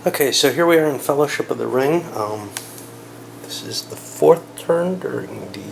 Okay, so here we are in Fellowship of the Ring. This is the fourth turn during the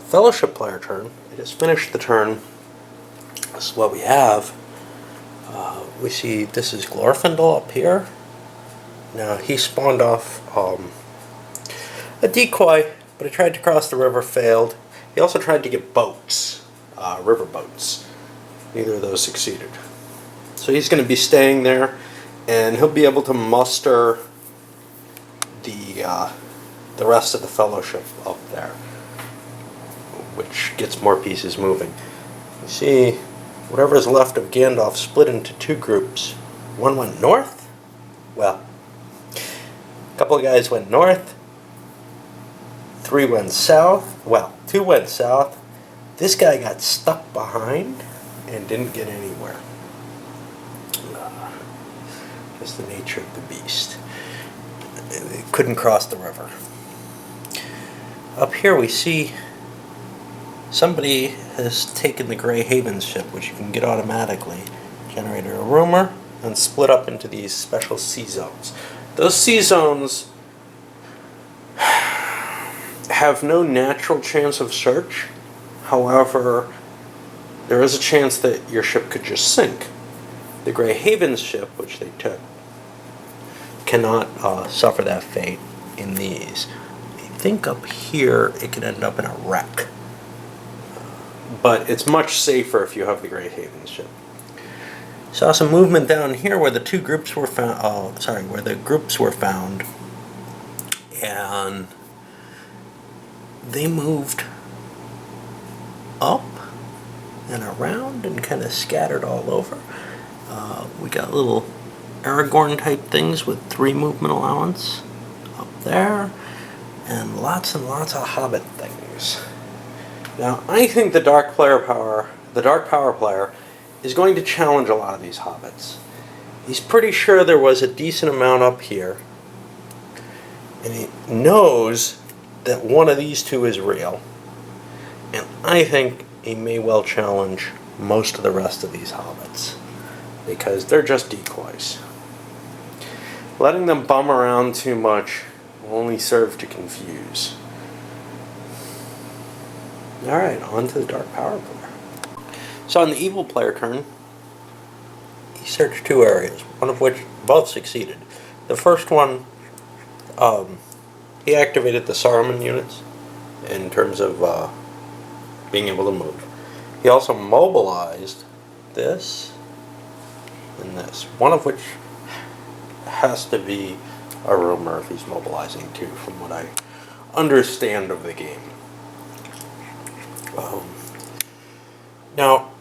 Fellowship player turn. I just finished the turn. This is what we have. We see this is Glorfindel up here. Now he spawned off a decoy, but he tried to cross the river, failed. He also tried to get boats, river boats. Neither of those succeeded. So he's going to be staying there, and he'll be able to muster the rest of the Fellowship up there, which gets more pieces moving. You see, whatever is left of Gandalf split into two groups. One went north. Well, a couple of guys went north. 3 went south. Well, 2 went south. This guy got stuck behind and didn't get anywhere. Just the nature of the beast. They couldn't cross the river. Up here we see somebody has taken the Grey Haven ship, which you can get automatically, generated a rumor, and split up into these special sea zones. Those sea zones have no natural chance of search. However, there is a chance that your ship could just sink. The Grey Haven ship, which they took, cannot suffer that fate in these. I think up here it could end up in a wreck. But it's much safer if you have the Grey Haven ship. Saw some movement down here where the two groups were found. Where the groups were found, and they moved up and around and kind of scattered all over. We got little Aragorn type things with 3 movement allowance up there, and lots of Hobbit things. Now, I think the Dark Power player is going to challenge a lot of these Hobbits. He's pretty sure there was a decent amount up here, and he knows that one of these two is real. And I think he may well challenge most of the rest of these Hobbits, because they're just decoys. Letting them bum around too much will only serve to confuse. Alright, on to the Dark Power player. So on the Evil player turn, he searched 2 areas, one of which both succeeded. The first one, he activated the Saruman units in terms of being able to move. He also mobilized this and this, one of which has to be a rumor if he's mobilizing too, from what I understand of the game. Now,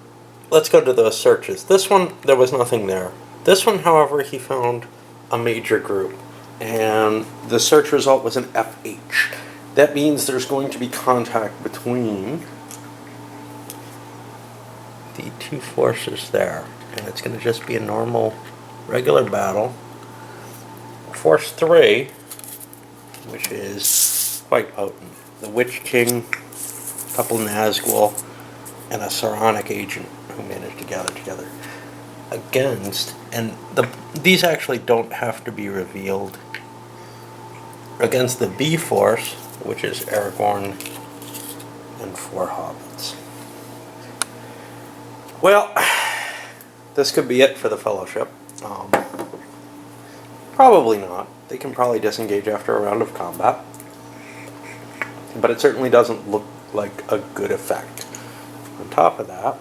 let's go to those searches. This one, there was nothing there. This one, however, he found a major group, and the search result was an FH. That means there's going to be contact between the 2 forces there, and it's going to just be a normal, regular battle. Force 3, which is quite potent. The Witch King, a couple Nazgul, and a Saronic agent who managed to gather together against, and these actually don't have to be revealed, against the B force, which is Aragorn and 4 hobbits. Well, this could be it for the Fellowship. Probably not. They can probably disengage after a round of combat. But it certainly doesn't look like a good effect. On top of that,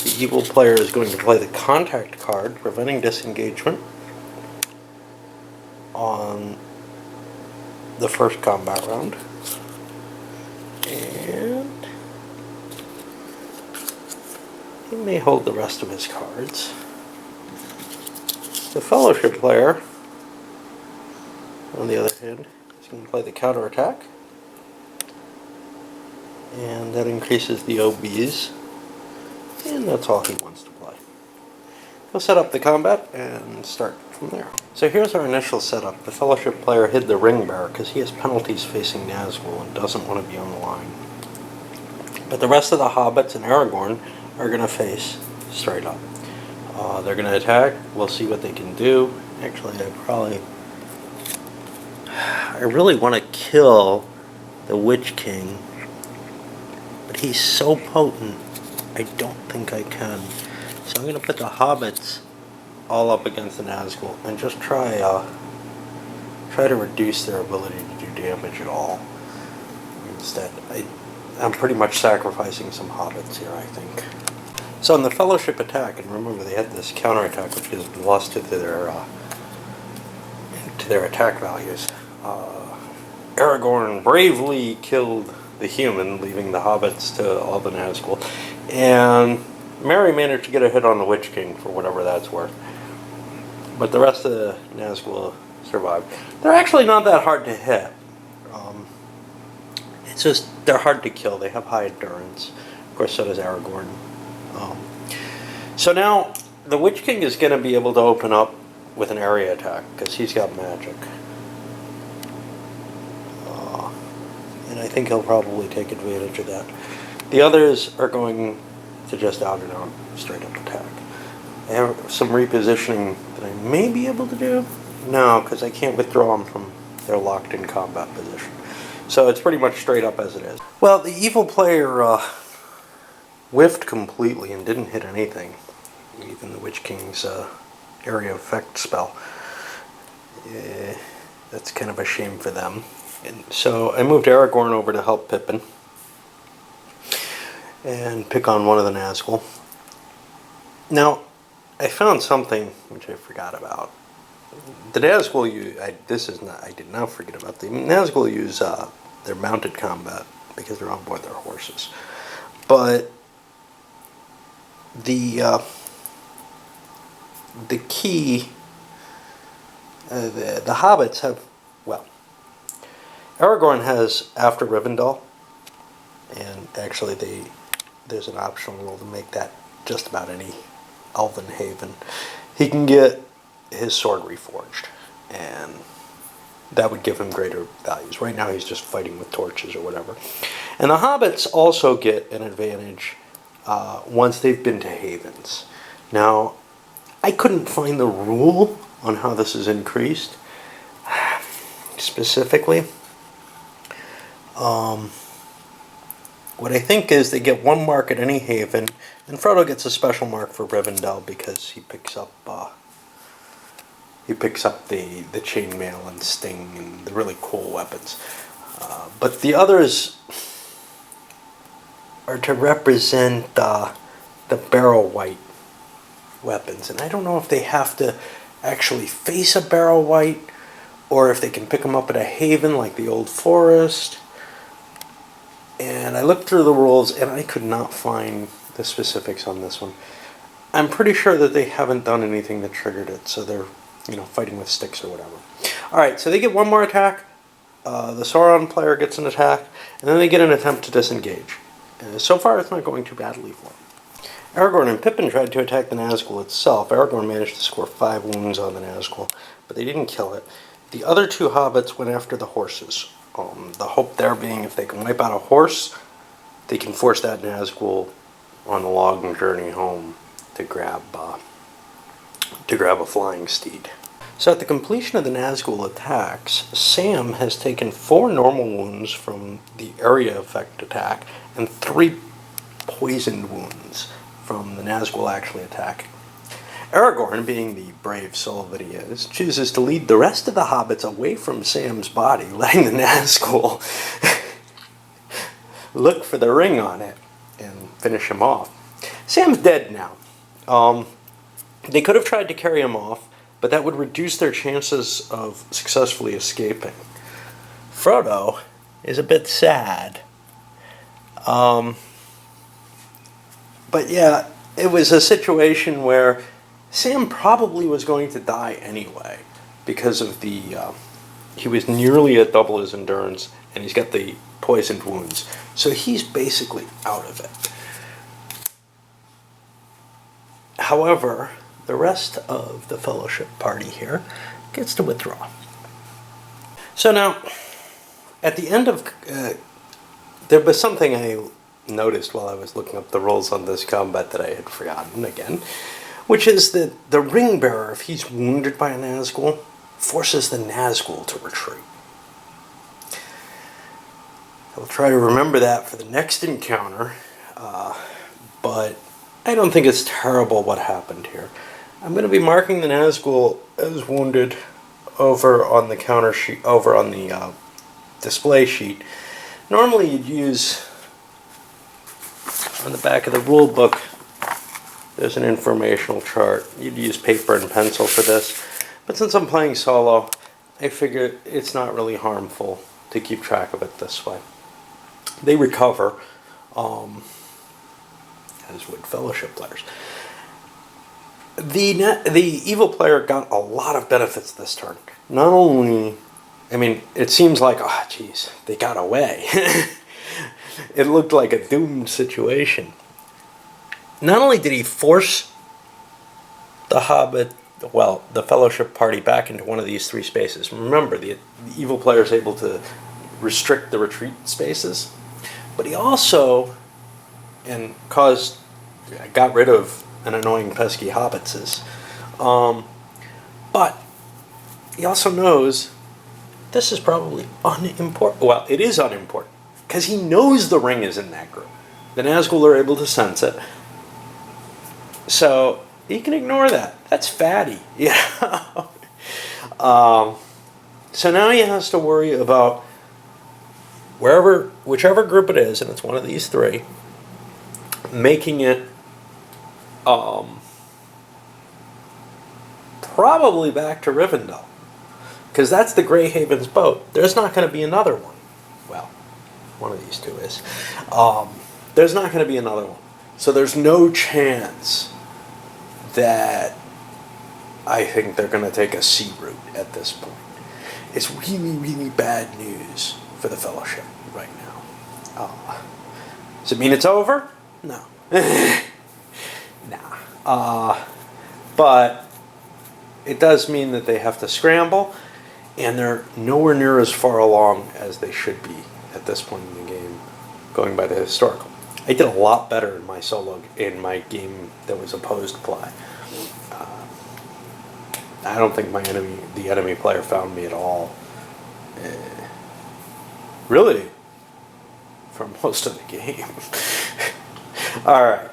the Evil player is going to play the Contact card, preventing disengagement on the first combat round. And he may hold the rest of his cards. The Fellowship player, on the other hand, is going to play the counterattack, and that increases the OBs, and that's all he wants to play. He'll set up the combat and start from there. So here's our initial setup. The Fellowship player hid the Ring Bearer because he has penalties facing Nazgul and doesn't want to be on the line. But the rest of the Hobbits and Aragorn are going to face straight up. They're going to attack. We'll see what they can do. Actually, I really want to kill the Witch King, but he's so potent, I don't think I can. So I'm going to put the hobbits all up against the Nazgul and just try to reduce their ability to do damage at all. Instead, I'm pretty much sacrificing some hobbits here, I think. So in the Fellowship attack, and remember they had this counterattack which gives plus to their attack values. Aragorn bravely killed the human, leaving the hobbits to all the Nazgul, and Merry managed to get a hit on the Witch King for whatever that's worth. But the rest of the Nazgul survived. They're actually not that hard to hit. It's just they're hard to kill. They have high endurance. Of course, so does Aragorn. So now the Witch King is going to be able to open up with an area attack because he's got magic. And I think he'll probably take advantage of that. The others are going to just out and out straight up attack. I have some repositioning that I may be able to do. No, because I can't withdraw them from their locked in combat position. So it's pretty much straight up as it is. Well, the evil player whiffed completely and didn't hit anything. Even the Witch King's area effect spell. That's kind of a shame for them. And so I moved Aragorn over to help Pippin and pick on one of the Nazgul. Now, I found something which I forgot about. The Nazgul use, I did not forget about. The Nazgul use their mounted combat because they're on board their horses. But the key, the hobbits have, well, Aragorn has After Rivendell, and actually there's an optional rule to make that just about any elven haven. He can get his sword reforged, and that would give him greater values. Right now he's just fighting with torches or whatever. And the hobbits also get an advantage once they've been to havens. Now, I couldn't find the rule on how this is increased specifically. What I think is they get 1 mark at any haven, and Frodo gets a special mark for Rivendell because he picks up the chainmail and sting and the really cool weapons. But the others are to represent the barrel white weapons, and I don't know if they have to actually face a barrel white or if they can pick them up at a haven like the Old Forest. And I looked through the rules and I could not find the specifics on this one. I'm pretty sure that they haven't done anything that triggered it, so they're fighting with sticks or whatever. Alright, so they get 1 more attack, the Sauron player gets an attack, and then they get an attempt to disengage. So far it's not going too badly for them. Aragorn and Pippin tried to attack the Nazgul itself. Aragorn managed to score 5 wounds on the Nazgul, but they didn't kill it. The other 2 hobbits went after the horses. The hope there being if they can wipe out a horse, they can force that Nazgul on the long journey home to grab a flying steed. So at the completion of the Nazgul attacks, Sam has taken 4 normal wounds from the area effect attack and 3 poisoned wounds from the Nazgul actually attacking. Aragorn, being the brave soul that he is, chooses to lead the rest of the hobbits away from Sam's body, letting the Nazgul look for the ring on it and finish him off. Sam's dead now. They could have tried to carry him off, but that would reduce their chances of successfully escaping. Frodo is a bit sad. But yeah, it was a situation where Sam probably was going to die anyway because of he was nearly at double his endurance and he's got the poisoned wounds. So he's basically out of it. However, the rest of the Fellowship party here gets to withdraw. So now, at the end of... there was something I noticed while I was looking up the rules on this combat that I had forgotten again. which is that the ring bearer, if he's wounded by a Nazgul, forces the Nazgul to retreat. I'll try to remember that for the next encounter, but I don't think it's terrible what happened here. I'm going to be marking the Nazgul as wounded over on the counter sheet, over on the display sheet. Normally you'd use, on the back of the rule book, there's an informational chart. You'd use paper and pencil for this. But since I'm playing solo, I figured it's not really harmful to keep track of it this way. They recover, as would Fellowship players. The evil player got a lot of benefits this turn. Not only, I mean, it seems like, oh, geez, they got away. It looked like a doomed situation. Not only did he force the Hobbit, well, the Fellowship party back into one of these three spaces. Remember, the evil player is able to restrict the retreat spaces. But he also, and got rid of an annoying pesky hobbitses. But he also knows this is probably unimportant. Well, it is unimportant, because he knows the ring is in that group. The Nazgul are able to sense it. So he can ignore that. That's fatty. Yeah. So now he has to worry about whichever group it is, and it's one of these three, making it probably back to Rivendell, because that's the Greyhaven's boat. There's not going to be another one. Well, one of these two is. There's not going to be another one. So there's no chance that I think they're going to take a sea route at this point. It's really, really bad news for the Fellowship right now. Does it mean it's over? No. Nah. But it does mean that they have to scramble, and they're nowhere near as far along as they should be at this point in the game, going by the historical. I did a lot better in my solo, in my game that was opposed play. I don't think the enemy player found me at all. Really, for most of the game. All right.